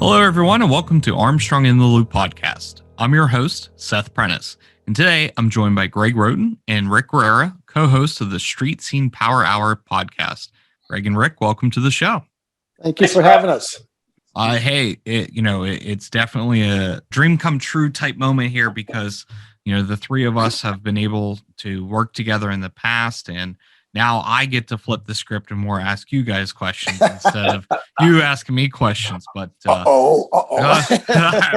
Hello, everyone, and welcome to Armstrong in the Loop podcast. I'm your host, Seth Prentice, and today I'm joined by Greg Rhoton and Rick Guerra, co-hosts of the Street Scene Power Hour podcast. Greg and Rick, welcome to the show. Thank you for having us. It's definitely a dream come true type moment here because, the three of us have been able to work together in the past, and now I get to flip the script and more ask you guys questions instead of you asking me questions. But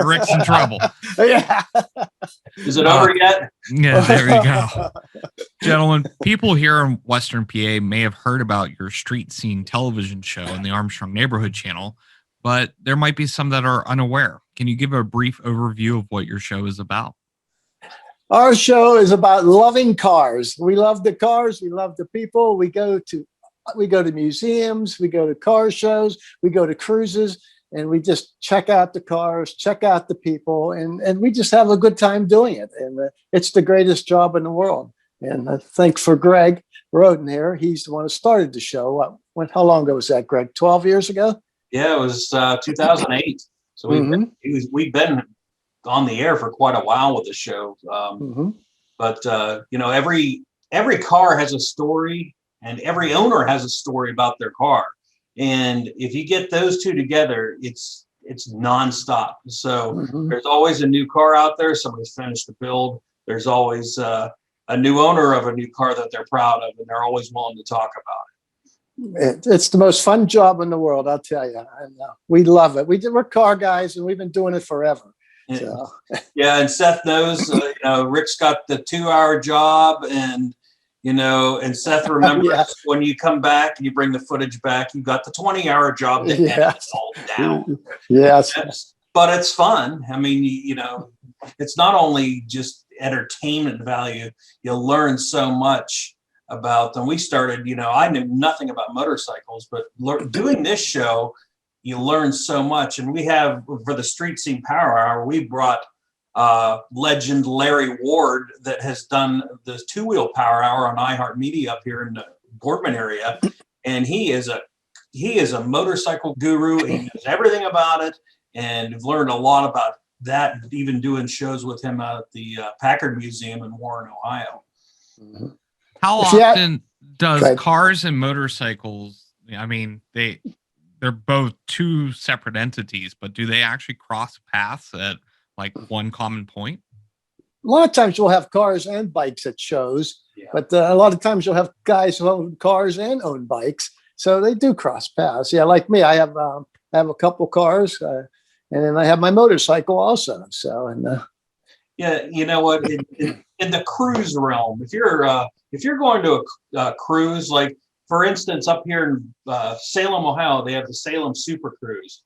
Rick's in trouble. Yeah. Is it over yet? Yeah, there you go. Gentlemen, people here in Western PA may have heard about your Street Scene television show on the Armstrong Neighborhood Channel, but there might be some that are unaware. Can you give a brief overview of what your show is about? Our show is about loving cars. We love the cars. We love the people. We go to museums. We go to car shows. We go to cruises, and we just check out the cars, check out the people, and we just have a good time doing it. And it's the greatest job in the world. And I think for Greg Rhoton here, he's the one who started the show. How long ago was that, Greg? 12 years ago? Yeah, it was 2008. So we've been on the air for quite a while with the show. But every car has a story, and every owner has a story about their car. And if you get those two together, it's nonstop. So there's always a new car out there. Somebody's finished the build. There's always a new owner of a new car that they're proud of, and they're always willing to talk about it. It's the most fun job in the world, I'll tell you. We love it. We're car guys, and we've been doing it forever. So. Yeah, and Seth knows, Rick's got the 2-hour job, and Seth remembers when you come back and you bring the footage back, you got the 20-hour job that it's all down. Yes. But it's fun. I mean, it's not only just entertainment value. You'll learn so much about them. We started, I knew nothing about motorcycles, but doing this show, you learn so much. And we have, for the Street Scene Power Hour, we brought legend Larry Ward that has done the two-wheel power hour on iHeartMedia up here in the Boardman area. And he is a motorcycle guru. He knows everything about it. And we've learned a lot about that, even doing shows with him at the Packard Museum in Warren, Ohio. How often does cars and motorcycles, they're both two separate entities, but do they actually cross paths at like one common point? A lot of times we'll have cars and bikes at shows, but a lot of times you'll have guys who own cars and own bikes. So they do cross paths. Yeah, like me, I have a couple cars, and then I have my motorcycle also. So, you know what? In the cruise realm, if you're going to a cruise, like for instance, up here in Salem, Ohio, they have the Salem Super Cruise.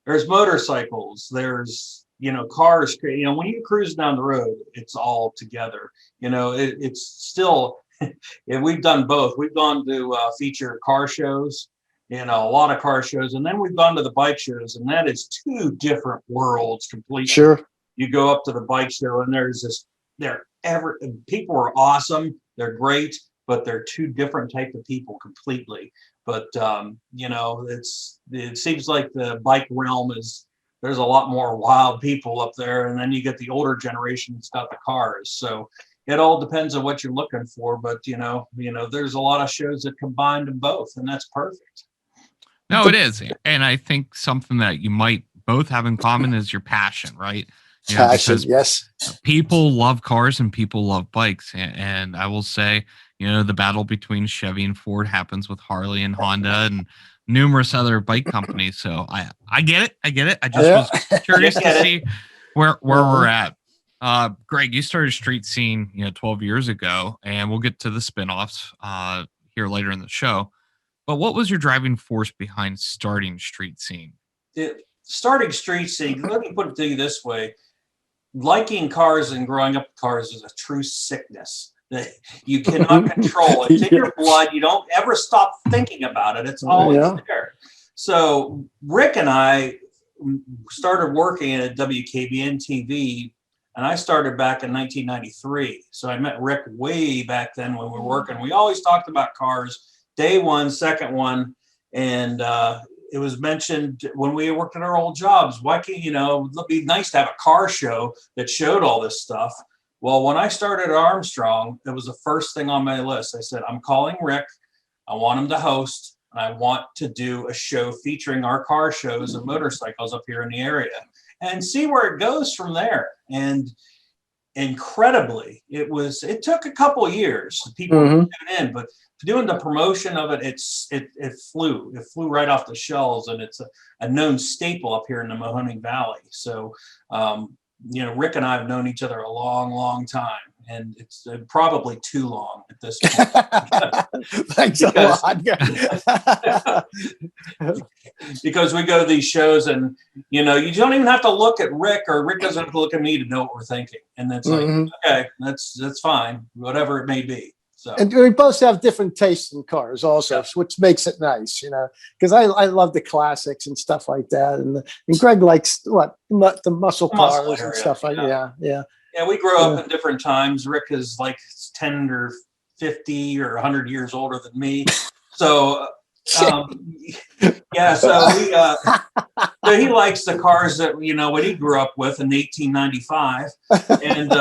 There's motorcycles. There's cars. When you cruise down the road, it's all together. It's still. We've done both. We've gone to feature car shows, a lot of car shows, and then we've gone to the bike shows, and that is two different worlds completely. Sure. You go up to the bike show, and people are awesome. They're great, but they're two different type of people completely. But it seems like the bike realm there's a lot more wild people up there, and then you get the older generation that's got the cars. So it all depends on what you're looking for. But there's a lot of shows that combine them both, and that's perfect. No, it is, and I think something that you might both have in common is your passion, right? Passion, yes. People love cars and people love bikes, and I will say, the battle between Chevy and Ford happens with Harley and Honda and numerous other bike companies. So I get it. I just was curious to see where we're at. Greg, you started Street Scene, 12 years ago, and we'll get to the spinoffs here later in the show. But what was your driving force behind starting Street Scene? Starting Street Scene, let me put it to you this way. Liking cars and growing up with cars is a true sickness that you cannot control. It's in your blood. You don't ever stop thinking about it. It's always there. So Rick and I started working at WKBN TV, and I started back in 1993. So I met Rick way back then when we were working. We always talked about cars, day one, second one, and it was mentioned when we worked at our old jobs. Why can't, it'd be nice to have a car show that showed all this stuff. Well, when I started at Armstrong, it was the first thing on my list. I said, I'm calling Rick. I want him to host, and I want to do a show featuring our car shows and motorcycles up here in the area and see where it goes from there. And incredibly, it took a couple of years. People tune in, but doing the promotion of it, it flew right off the shelves, and it's a known staple up here in the Mahoning Valley. So, Rick and I have known each other a long, long time, and it's probably too long at this point. Thanks a lot. Because we go to these shows, and you don't even have to look at Rick, or Rick doesn't have to look at me to know what we're thinking, and it's like, okay, that's fine, whatever it may be. So. And we both have different tastes in cars also, which makes it nice, because I love the classics and stuff like that. And Greg likes the muscle cars and stuff like that. Yeah. Yeah, we grew up in different times. Rick is like 10 or 50 or 100 years older than me. So, so he likes the cars that, what he grew up with in 1895. And,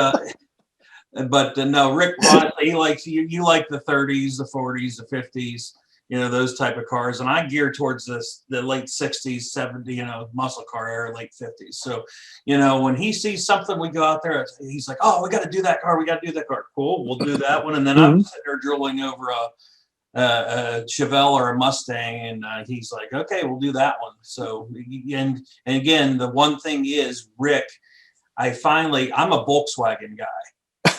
but no, Rick, honestly, he likes you like the 30s, the 40s, the 50s, those type of cars. And I gear towards the late 60s, 70s, muscle car era, late 50s. So, when he sees something, we go out there, he's like, oh, we got to do that car. We got to do that car. Cool. We'll do that one. And then I'm sitting there drooling over a Chevelle or a Mustang. And he's like, okay, we'll do that one. So, and again, the one thing is, Rick, I'm a Volkswagen guy.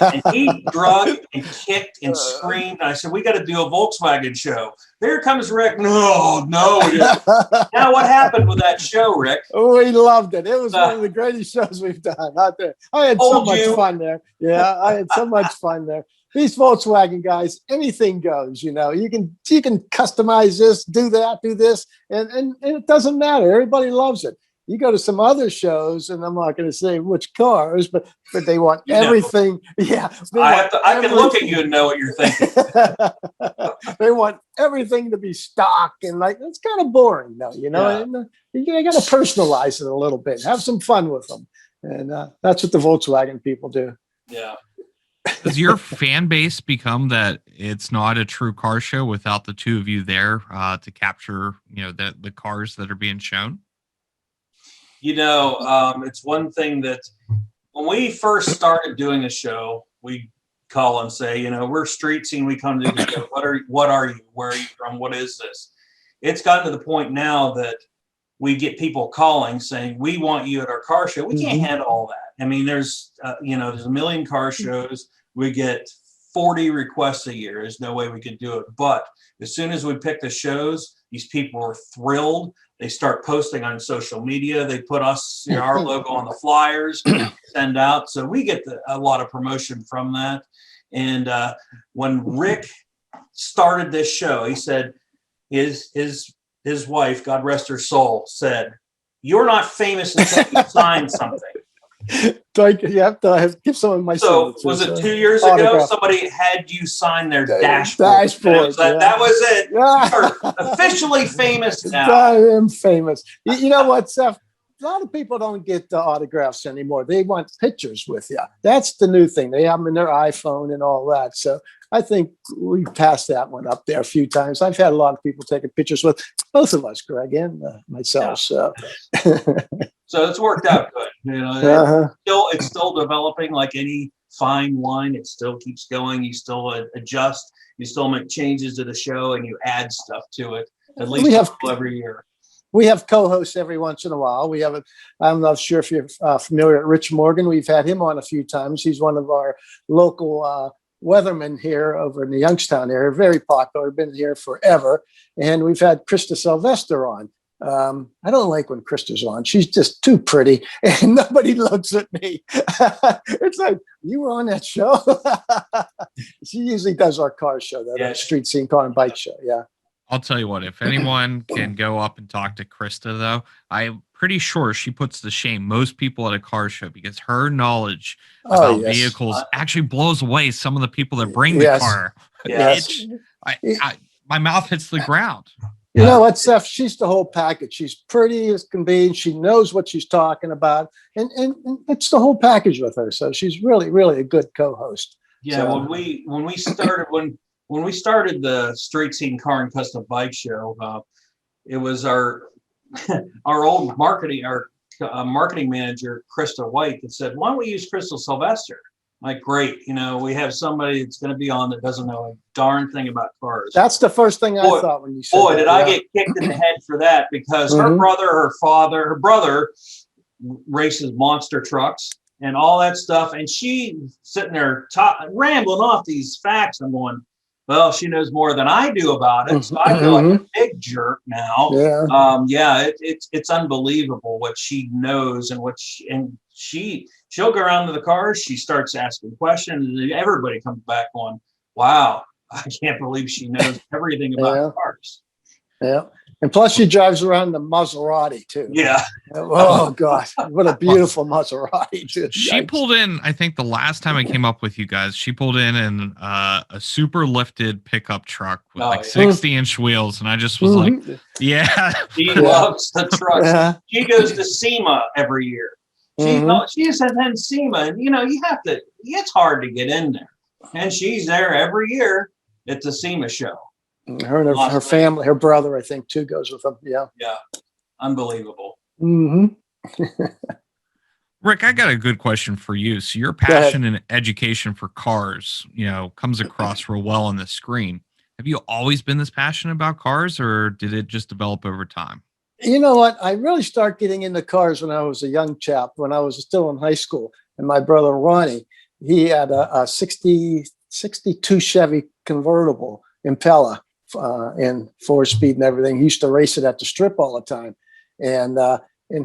And he drug and kicked and screamed. I said, we got to do a Volkswagen show. There comes Rick. No. Now what happened with that show, Rick? Oh, we loved it. It was one of the greatest shows we've done out there. I had so much fun there. Yeah, I had so much fun there. These Volkswagen guys, anything goes, you can customize this, do that, do this, and it doesn't matter. Everybody loves it. You go to some other shows, and I'm not going to say which cars, but they want everything. Yeah, I can look at you and know what you're thinking. They want everything to be stock, and it's kind of boring, though. And, you got to personalize it a little bit, have some fun with them, and that's what the Volkswagen people do. Yeah. Does your fan base become that it's not a true car show without the two of you there to capture, the cars that are being shown? It's one thing that when we first started doing a show, we call and say, we're street scene. We come to the show. What are you? Where are you from? What is this? It's gotten to the point now that we get people calling saying, we want you at our car show. We can't handle all that. I mean, there's a million car shows. We get 40 requests a year. There's no way we could do it. But as soon as we pick the shows, these people are thrilled. They start posting on social media. They put us, our logo on the flyers, send out. So we get a lot of promotion from that. And when Rick started this show, he said his wife, God rest her soul, said, "You're not famous until you sign something." You have to give someone my. So was it 2 years ago? Somebody had you sign their dashboard. That was it. You're officially famous now. I am famous. You know what, Seth? A lot of people don't get the autographs anymore. They want pictures with you. That's the new thing. They have them in their iPhone and all that. So I think we passed that one up there a few times. I've had a lot of people taking pictures with both of us, Greg and myself. Yeah. So it's worked out good. It's still developing like any fine wine. It still keeps going. You still adjust. You still make changes to the show, and you add stuff to it. At least every year. We have co-hosts every once in a while. We have I'm not sure if you're familiar with Rich Morgan. We've had him on a few times. He's one of our local weathermen here over in the Youngstown area. Very popular. Been here forever. And we've had Krista Sylvester on. I don't like when Krista's on. She's just too pretty, and nobody looks at me. It's like, you were on that show? She usually does our car show, that street scene car and bike show. Yeah. I'll tell you what, if anyone can go up and talk to Krista, though, I'm pretty sure she puts to shame most people at a car show because her knowledge about vehicles actually blows away some of the people that bring the car. Yes. My mouth hits the ground. You know what, Seth? She's the whole package. She's pretty as can be, and she knows what she's talking about, and it's the whole package with her. So she's really, really a good co-host. Yeah, So, when we started the Street Scene Car and Custom Bike Show, it was our old marketing manager, Krista White, that said, "Why don't we use Crystal Sylvester?" Like, great, we have somebody that's going to be on that doesn't know a darn thing about cars. that's the first thing I thought when you said Boy, that, did I get kicked in the head for that, because her brother races monster trucks and all that stuff. And she sitting there rambling off these facts. I'm going, well, she knows more than I do about it. So I feel like a big jerk now. Yeah. It's unbelievable what she knows and she'll go around to the cars. She starts asking questions, and everybody comes back going, wow, I can't believe she knows everything about cars. Yeah. And plus she drives around the Maserati too. Yeah. Oh God, what a beautiful Maserati too. She pulled in, I think the last time I came up with you guys, she pulled in a super lifted pickup truck with 60-inch wheels. And I just was like, yeah. She loves the trucks. Yeah. She goes to SEMA every year. She has had SEMA, and it's hard to get in there. And she's there every year at the SEMA show. Her and her family, her brother, I think, too, goes with them. Yeah. Yeah. Unbelievable. Rick, I got a good question for you. So your passion and education for cars, comes across real well on the screen. Have you always been this passionate about cars, or did it just develop over time? You know what? I really started getting into cars when I was a young chap, when I was still in high school. And my brother, Ronnie, he had a 62 Chevy convertible Impala. And 4-speed and everything. He used to race it at the strip all the time, and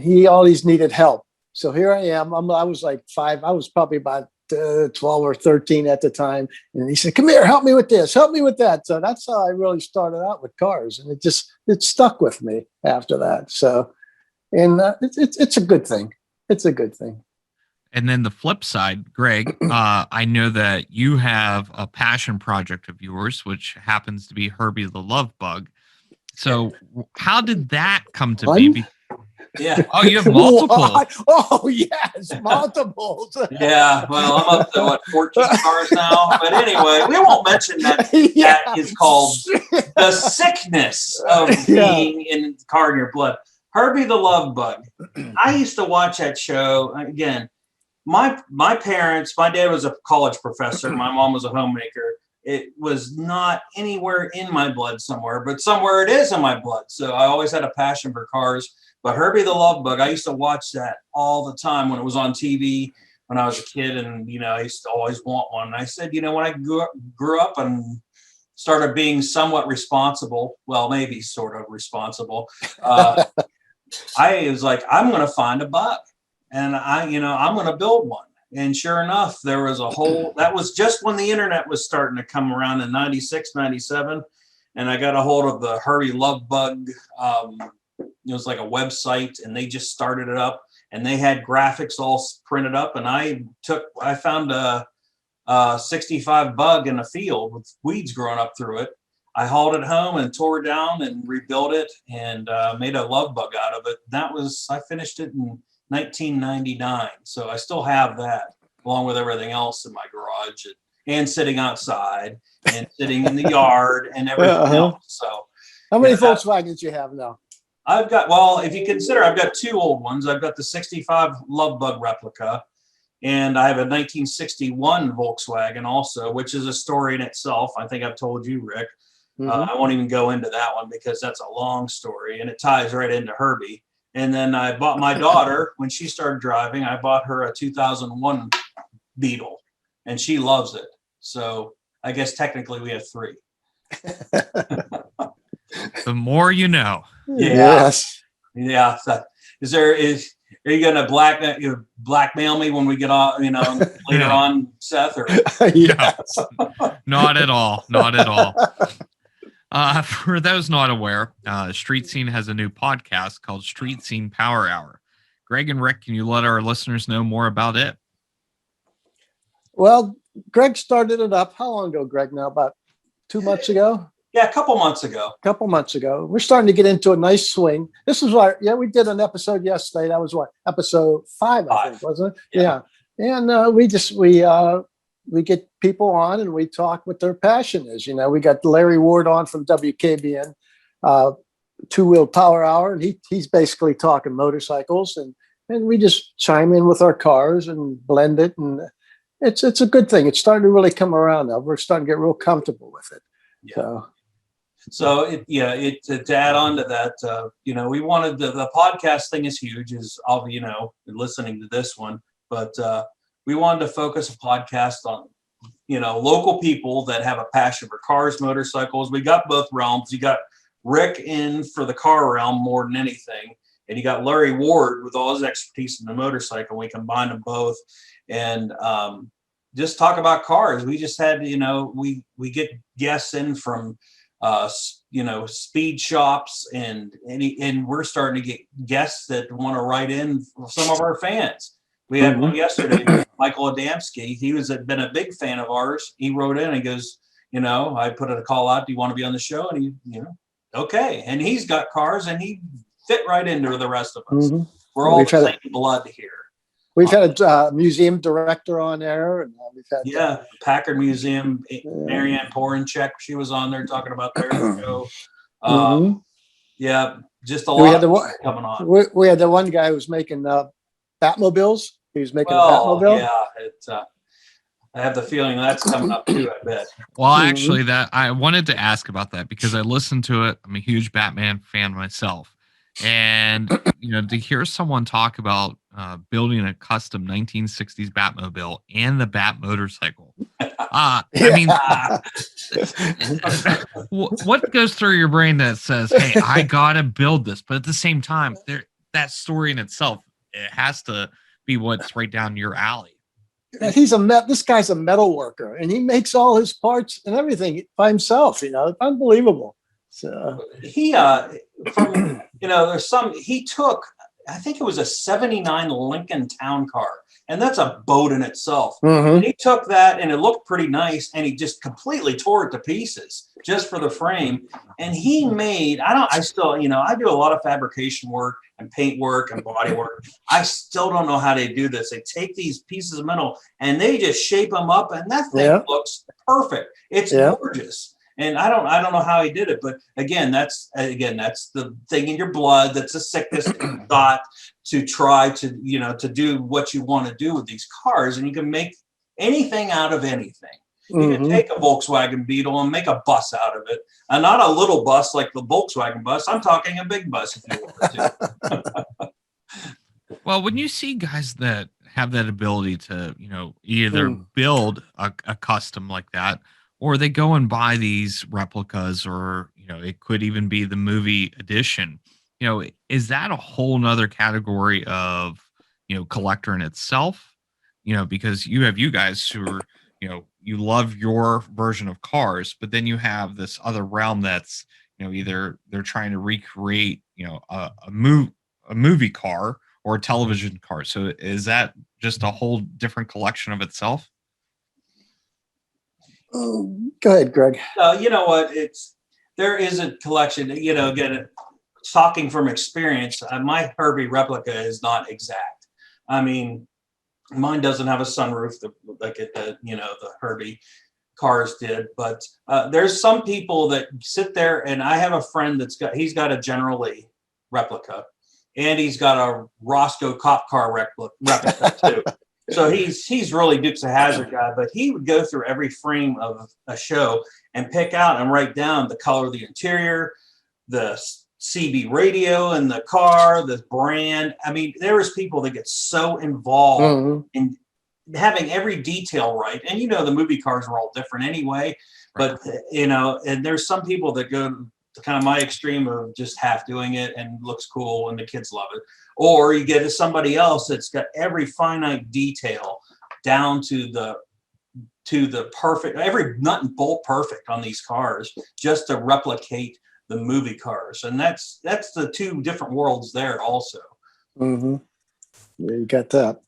he always needed help. So here I am. I was like 5. I was probably about 12 or 13 at the time, and he said, "Come here, help me with this, help me with that." So that's how I really started out with cars, and it stuck with me after that. So, and it's a good thing. It's a good thing. And then the flip side, Greg, I know that you have a passion project of yours, which happens to be Herbie the Love Bug. So how did that come to be? Yeah. Oh, you have multiple. Oh, yes, multiples. Yeah. Well, I'm up to 14 cars now. But anyway, we won't mention that. Yeah. That is called the sickness of being in car in your blood. Herbie the Love Bug. I used to watch that show again. My parents, my dad was a college professor. My mom was a homemaker. It was not anywhere in my blood somewhere, but somewhere it is in my blood. So I always had a passion for cars. But Herbie the Love Bug, I used to watch that all the time when it was on TV when I was a kid. And, I used to always want one. And I said, when I grew up and started being somewhat responsible, well, maybe sort of responsible, I was like, I'm going to find a bug. And I'm going to build one. And sure enough, there was that was just when the internet was starting to come around in 96, 97. And I got a hold of the Herbie Love Bug. It was like a website, and they just started it up, and they had graphics all printed up. And I found a 65 bug in a field with weeds growing up through it. I hauled it home and tore it down and rebuilt it and made a love bug out of it. I finished it in 1999. So I still have that along with everything else in my garage and sitting outside and sitting in the yard and everything else. So how many Volkswagens do you have now? If you consider, I've got 2 old ones. I've got the 65 Love Bug replica, and I have a 1961 Volkswagen also, which is a story in itself. I think I've told you, Rick. I won't even go into that one because that's a long story, and it ties right into Herbie. And then I bought my daughter, when she started driving, I bought her a 2001 Beetle, and she loves it. So I guess technically we have 3. The more you know. Yeah. Yes. Yeah. Are you going to blackmail me when we get on, later on, Seth? Or? Yes. No, not at all. Not at all. For those not aware, Street Scene has a new podcast called Street Scene Power Hour. Greg and Rick, can you let our listeners know more about it? Well, Greg started it up. How long ago, Greg? Now, about 2 months ago? Yeah, a couple months ago. We're starting to get into a nice swing. This is what, we did an episode yesterday. That was what, episode 5, I think, wasn't it? Yeah. And we get people on and we talk what their passion is. We got Larry Ward on from WKBN, Two Wheel Power Hour, and he's basically talking motorcycles, and we just chime in with our cars and blend it, and it's a good thing. It's starting to really come around now. We're starting to get real comfortable with it. Yeah. So to add on to that, we wanted the podcast thing is huge, is all, listening to this one, but we wanted to focus a podcast on, local people that have a passion for cars, motorcycles. We got both realms. You got Rick in for the car realm more than anything, and you got Larry Ward with all his expertise in the motorcycle. We combined them both, and just talk about cars. We just had, we get guests in from speed shops, and we're starting to get guests that want to write in, some of our fans. We had one yesterday, Michael Adamski. He been a big fan of ours. He wrote in and he goes, I put a call out, do you want to be on the show? And he, okay. And he's got cars and he fit right into the rest of us. Mm-hmm. We're all the same blood here. We've had a museum director on there. And we've had Packard Museum, Marianne Porinchek, she was on there talking about their show. Just a lot coming on. We had the one guy who was making Batmobiles. He was making a Batmobile. Yeah, I have the feeling that's coming up too, I bet. Well, actually, that I wanted to ask about that because I listened to it. I'm a huge Batman fan myself. And, to hear someone talk about building a custom 1960s Batmobile and the Bat motorcycle. I mean, what goes through your brain that says, hey, I got to build this? But at the same time, that story in itself, it has to be what's right down your alley. This guy's a metal worker, and he makes all his parts and everything by himself. Unbelievable. So he, he took, I think it was a '79 Lincoln Town Car, and that's a boat in itself. Mm-hmm. And he took that, and it looked pretty nice, and he just completely tore it to pieces just for the frame. And he made, I do a lot of fabrication work and paint work and body work. I still don't know how they do this. They take these pieces of metal and they just shape them up, and that thing looks perfect. It's gorgeous. And I don't know how he did it, but that's the thing in your blood. That's a sickness thought to try to do what you want to do with these cars, and you can make anything out of anything. You can take a Volkswagen Beetle and make a bus out of it, and not a little bus like the Volkswagen bus. I'm talking a big bus if you want to. Well, when you see guys that have that ability to, either build a custom like that, or they go and buy these replicas, or, it could even be the movie edition, is that a whole nother category of, collector in itself? Because you have you guys who are, you love your version of cars, but then you have this other realm that's, either they're trying to recreate, a movie car or a television car. So is that just a whole different collection of itself? Go ahead, Greg. You know what? There is a collection, again, talking from experience, my Herbie replica is not exact. I mean, mine doesn't have a sunroof like the Herbie cars did, but there's some people that sit there, and I have a friend he's got a General Lee replica, and he's got a Roscoe cop car replica too. So he's really Dukes of Hazzard guy, but he would go through every frame of a show and pick out and write down the color of the interior, the CB radio in the car, the brand. I mean, there was people that get so involved in having every detail right. And the movie cars were all different anyway. But and there's some people that go to kind of my extreme of just half doing it and looks cool and the kids love it. Or you get to somebody else that's got every finite detail down to the perfect, every nut and bolt perfect on these cars, just to replicate the movie cars. And that's the two different worlds there also. Mm-hmm. Yeah, you got that.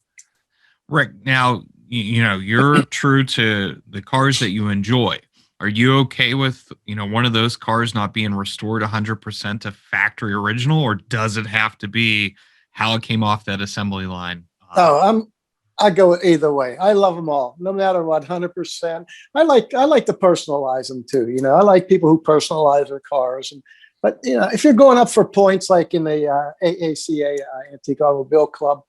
Rick, now, you're true to the cars that you enjoy. Are you okay with, one of those cars not being restored 100% to factory original, or does it have to be how it came off that assembly line? Oh, I go either way. I love them all, no matter what, 100%. I like to personalize them too. I like people who personalize their cars. But if you're going up for points like in the AACA Antique Automobile Club,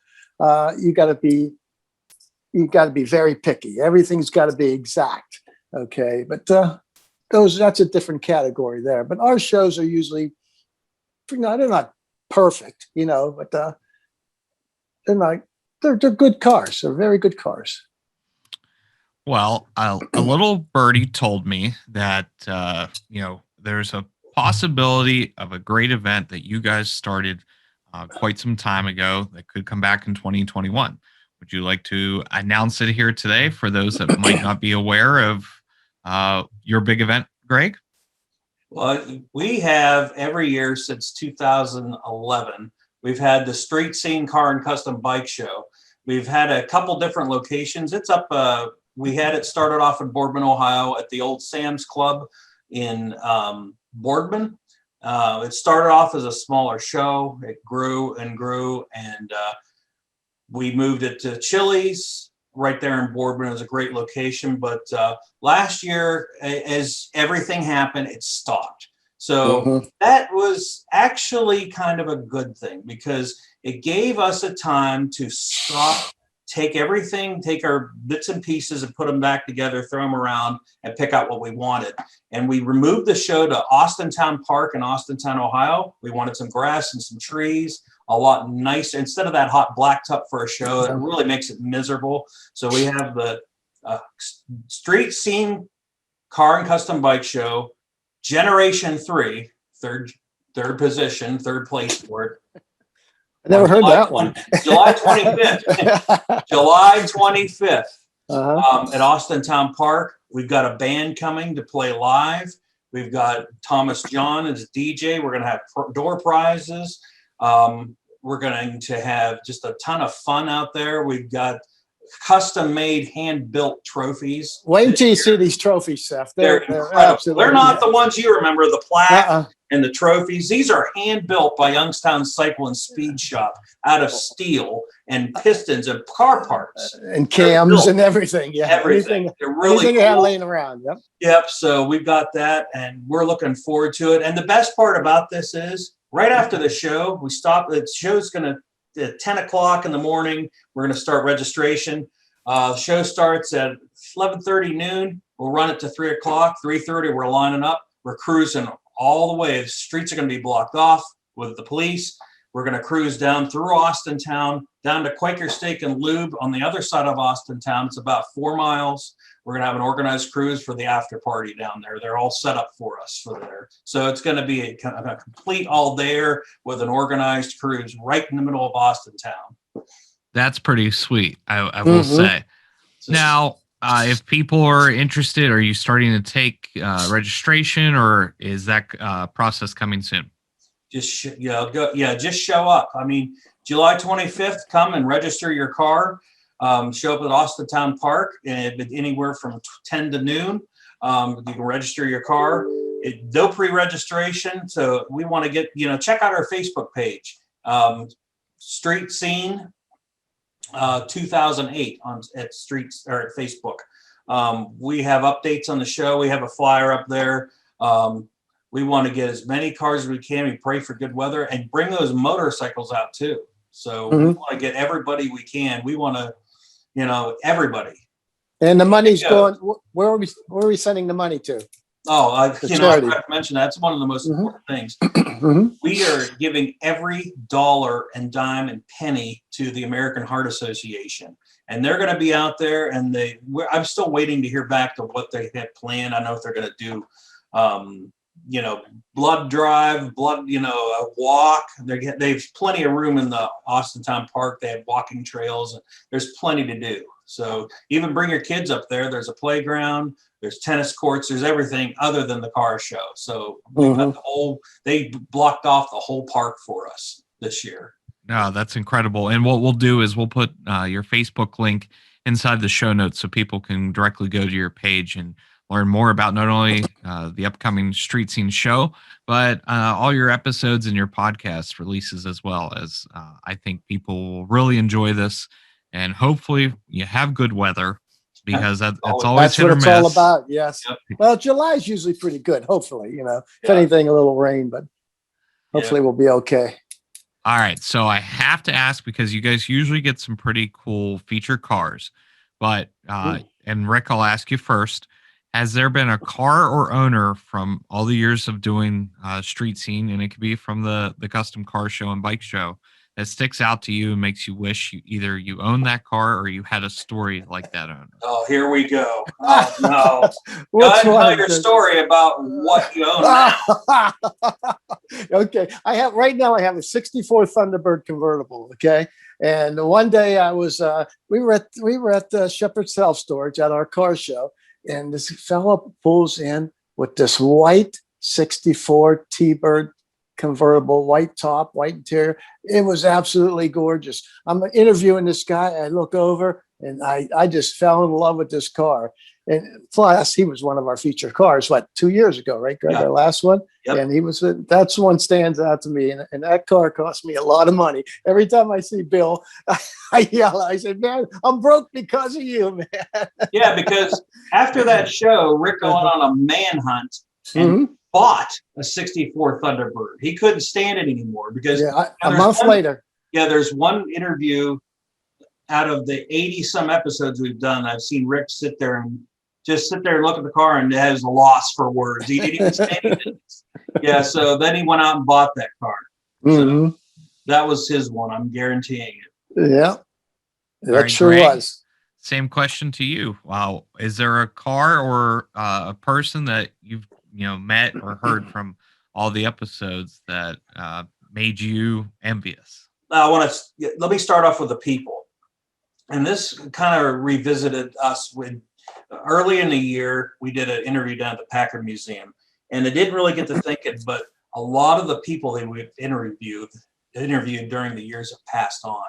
you got to be very picky. Everything's got to be exact. Okay, but that's a different category there. But our shows are usually, they're not perfect, but they're good cars. They're very good cars. Well, a little birdie told me that there's a possibility of a great event that you guys started quite some time ago that could come back in 2021. Would you like to announce it here today for those that might not be aware of your big event, Greg? Well, we have every year since 2011, we've had the Street Scene Car and Custom Bike Show. We've had a couple different locations. It's up, we had it started off in Boardman, Ohio at the old Sam's Club in Boardman. It started off as a smaller show. It grew and grew, and we moved it to Chili's right there in Boardman. It was a great location, but last year, as everything happened, it stopped. So that was actually kind of a good thing, because it gave us a time to stop, take our bits and pieces and put them back together, throw them around, and pick out what we wanted. And we removed the show to Austintown Park in Austintown, Ohio. We wanted some grass and some trees, a lot nicer, instead of that hot blacktop for a show that really makes it miserable. So we have the Street Scene Car and Custom Bike Show, Generation 3, third position, third place for it. I never heard that one. July 25th. July 25th at Austintown Park. We've got a band coming to play live. We've got Thomas John as DJ. We're going to have door prizes. We're going to have just a ton of fun out there. We've got custom-made, hand-built trophies. Wait until you see these trophies, Seth. They're absolutely. They're not the ones you remember, the plaque and the trophies. These are hand-built by Youngstown Cycle and Speed Shop out of steel and pistons and car parts. And cams and everything. Yeah, everything. They're really anything cool. You have laying around. Yep. Yep, so we've got that, and we're looking forward to it. And the best part about this is, right after the show, we stop. The show's going to, at 10 o'clock in the morning, we're going to start registration. The show starts at 11:30 noon. We'll run it to 3 o'clock. 3:30, we're lining up. We're cruising all the way. The streets are going to be blocked off with the police. We're going to cruise down through Austintown, down to Quaker Steak and Lube on the other side of Austintown. It's about 4 miles. We're going to have an organized cruise for the after party down there. They're all set up for us for there. So it's going to be a kind of a complete all there with an organized cruise right in the middle of Austintown. That's pretty sweet, I will say. Now, if people are interested, are you starting to take registration, or is that process coming soon? Just show up. I mean, July 25th, come and register your car. Show up at Austintown Park, and anywhere from 10 to noon. You can register your car. No pre-registration, so we want to get, check out our Facebook page, Street Scene 2008 at Streets or at Facebook. We have updates on the show. We have a flyer up there. We want to get as many cars as we can. We pray for good weather and bring those motorcycles out too. So we want to get everybody we can. We want to, everybody. And the money's going. Where are we sending the money to? Oh, I forgot to mention that's one of the most important things. We are giving every dollar and dime and penny to the American Heart Association, and they're going to be out there. And I'm still waiting to hear back to what they have planned. I know if they're going to do, blood drive, a walk. They've plenty of room in the Austintown Park. They have walking trails, and there's plenty to do. So even bring your kids up there. There's a playground, there's tennis courts, there's everything other than the car show. So we've got they blocked off the whole park for us this year. No, that's incredible. And what we'll do is we'll put your Facebook link inside the show notes so people can directly go to your page and learn more about not only the upcoming Street Scene show, but all your episodes and your podcast releases as well. As I think people will really enjoy this, and hopefully you have good weather because that's always That's hit what or it's miss. all about. Yes. Yep. Well, July is usually pretty good. Hopefully, if Yeah. anything, a little rain, but hopefully we'll be okay. All right, so I have to ask because you guys usually get some pretty cool featured cars, but and Rick, I'll ask you first. Has there been a car or owner from all the years of doing Street Scene, and it could be from the custom car show and bike show, that sticks out to you and makes you wish you own that car or you had a story like that owner? Oh, here we go. Oh no! Go What's ahead and tell one? your story about what you own now. Okay. I have a 64 Thunderbird convertible. Okay. And one day I was, we were at Shepherd's Self Storage at our car show, and this fellow pulls in with this white 64 T-Bird convertible, white top, white interior. It was absolutely gorgeous. I'm interviewing this guy. I look over and I just fell in love with this car. And plus, he was one of our featured cars, 2 years ago, right, Greg? Yeah. Our last one. Yep. And that's one stands out to me. And that car cost me a lot of money. Every time I see Bill, I yell. I said, "Man, I'm broke because of you, man." Yeah, because after that show, Rick went on a manhunt and bought a 64 Thunderbird. He couldn't stand it anymore because a month later. Yeah, there's one interview out of the 80 some episodes we've done. I've seen Rick sit there and look at the car and has a loss for words. He didn't even say anything. Yeah, so then he went out and bought that car. So that was his one. I'm guaranteeing it. Yeah, that right, sure Greg, was. Same question to you. Wow, is there a car or a person that you've met or heard from all the episodes that made you envious? Let me start off with the people, and this kind of revisited us when early in the year we did an interview down at the Packard Museum, and it didn't really get to thinking, but a lot of the people that we've interviewed during the years have passed on.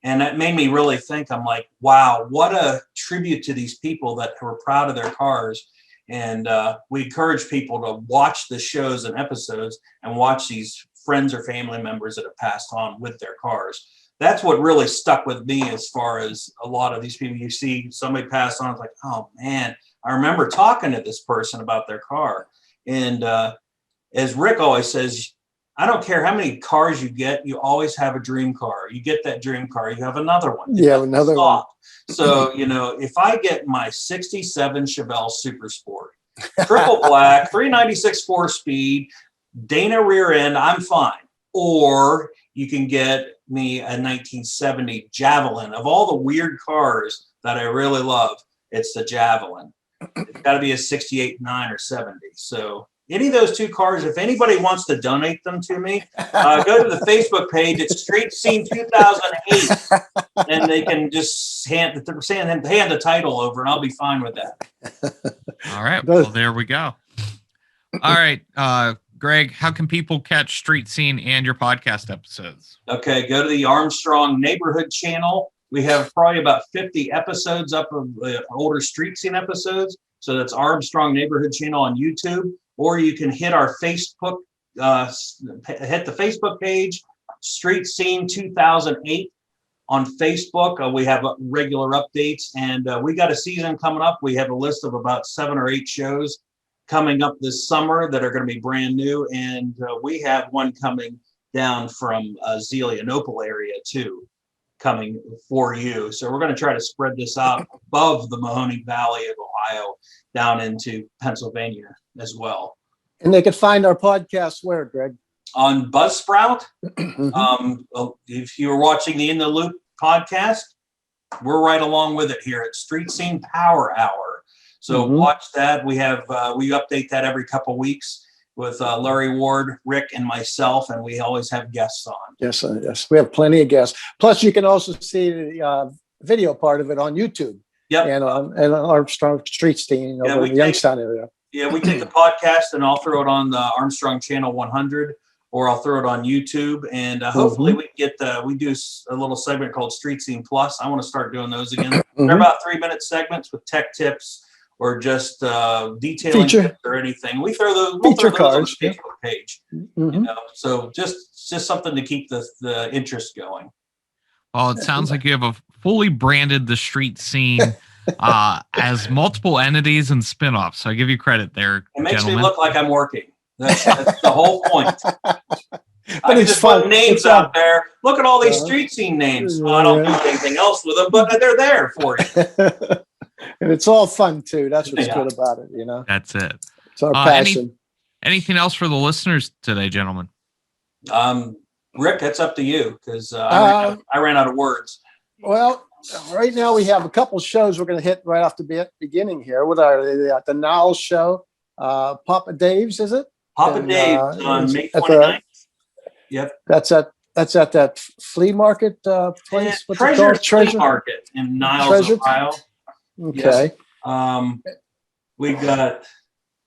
And that made me really think. I'm like, wow, what a tribute to these people that were proud of their cars. And we encourage people to watch the shows and episodes and watch these friends or family members that have passed on with their cars. That's what really stuck with me as far as a lot of these people. You see somebody pass on, it's like, oh man, I remember talking to this person about their car. And as Rick always says, I don't care how many cars you get, you always have a dream car. You get that dream car, you have another one. Yeah, another one. So, if I get my 67 Chevelle Super Sport, triple black, 396 4-speed, Dana rear end, I'm fine. Or you can get me a 1970 Javelin. Of all the weird cars that I really love, it's the Javelin. It's got to be a 68, 9, or 70. So any of those two cars, if anybody wants to donate them to me, go to the Facebook page. It's Street Scene 2008, and they can just hand the title over, and I'll be fine with that. All right. Well, there we go. All right, Greg, how can people catch Street Scene and your podcast episodes? Okay, go to the Armstrong Neighborhood Channel. We have probably about 50 episodes up of older Street Scene episodes. So that's Armstrong Neighborhood Channel on YouTube. Or you can hit our Facebook, hit the Facebook page, Street Scene 2008 on Facebook. We have regular updates, and we got a season coming up. We have a list of about 7 or 8 shows coming up this summer that are going to be brand new, and we have one coming down from Zelienople area too, coming for you. So we're going to try to spread this out above the Mahoning Valley of Ohio down into Pennsylvania as well. And they could find our podcast where, Greg? On Buzzsprout. If you were watching the In the Loop podcast, we're right along with it here at Street Scene Power Hour. So watch that. We have we update that every couple of weeks with Larry Ward, Rick, and myself, and we always have guests on. Yes, yes, we have plenty of guests. Plus, you can also see the video part of it on YouTube. Yep. And on Armstrong Street Scene over in the Youngstown area. Yeah, we take the podcast and I'll throw it on the Armstrong Channel 100 or I'll throw it on YouTube. And hopefully we get we do a little segment called Street Scene Plus. I want to start doing those again. They're about 3-minute segments with tech tips or just detailing tips or anything. We throw those, we'll throw those on the Facebook page. You know, so just something to keep the interest going. Well, it sounds like you have a fully branded the street scene as multiple entities and spinoffs. So I give you credit there. It makes me look like I'm working. That's the whole point. But it's just fun. put names out there. Look at all these street scene names. Well, I don't do anything else with them, but they're there for you. And it's all fun too. That's what's good about it, you know. That's it. It's our passion. Anything else for the listeners today, gentlemen? Rick, that's up to you because I ran out of words. Well, right now we have a couple shows we're going to hit right off the beginning here. What are they? The Niles show, Papa Dave's, is it? Papa Dave's on May 29th. Yep. That's at that flea market place. What's it called? Treasure Market in Niles, Ohio. Okay. Yes. We've got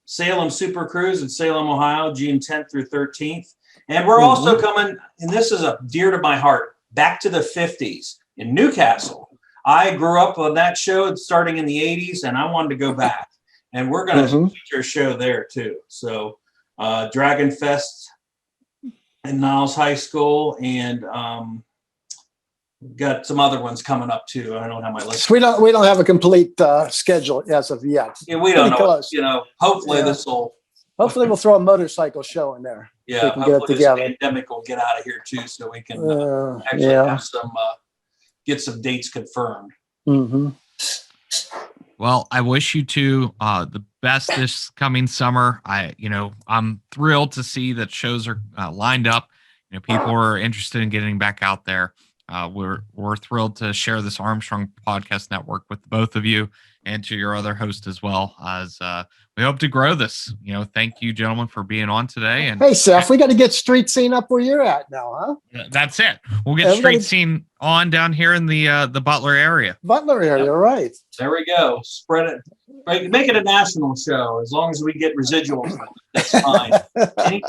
Salem Super Cruise in Salem, Ohio, June 10th through 13th. And we're also coming, and this is dear to my heart, back to the 50s in Newcastle. I grew up on that show starting in the 80s, and I wanted to go back. And we're going to feature a show there, too. So Dragon Fest in Niles High School, and got some other ones coming up, too. I don't have my list. We don't have a complete schedule as of yet. Yeah, we don't know. Close. You know, hopefully this will... Hopefully we'll throw a motorcycle show in there. Yeah, we can get it together. This pandemic will get out of here too, so we can actually have some get some dates confirmed. Well, I wish you two the best this coming summer. I'm thrilled to see that shows are lined up. You know, people are interested in getting back out there. We're thrilled to share this Armstrong Podcast Network with both of you and to your other host as well, as we hope to grow this. You know, thank you, gentlemen, for being on today. And hey, Seth, we got to get Street Scene up where you're at now, huh? That's it. We'll get Street Scene on down here in the Butler area. Right? There we go. Spread it. Make it a national show. As long as we get residuals, that's fine.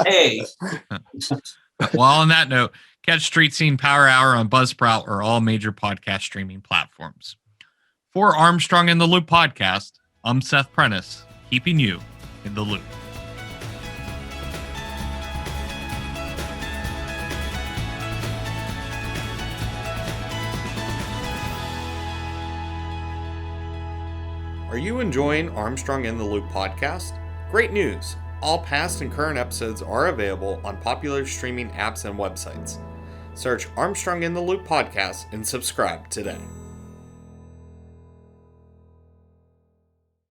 Hey. Well, on that note, catch Street Scene Power Hour on Buzzsprout or all major podcast streaming platforms. For Armstrong in the Loop podcast, I'm Seth Prentice, keeping you in the loop. Are you enjoying Armstrong in the Loop podcast? Great news! All past and current episodes are available on popular streaming apps and websites. Search Armstrong in the Loop podcast and subscribe today.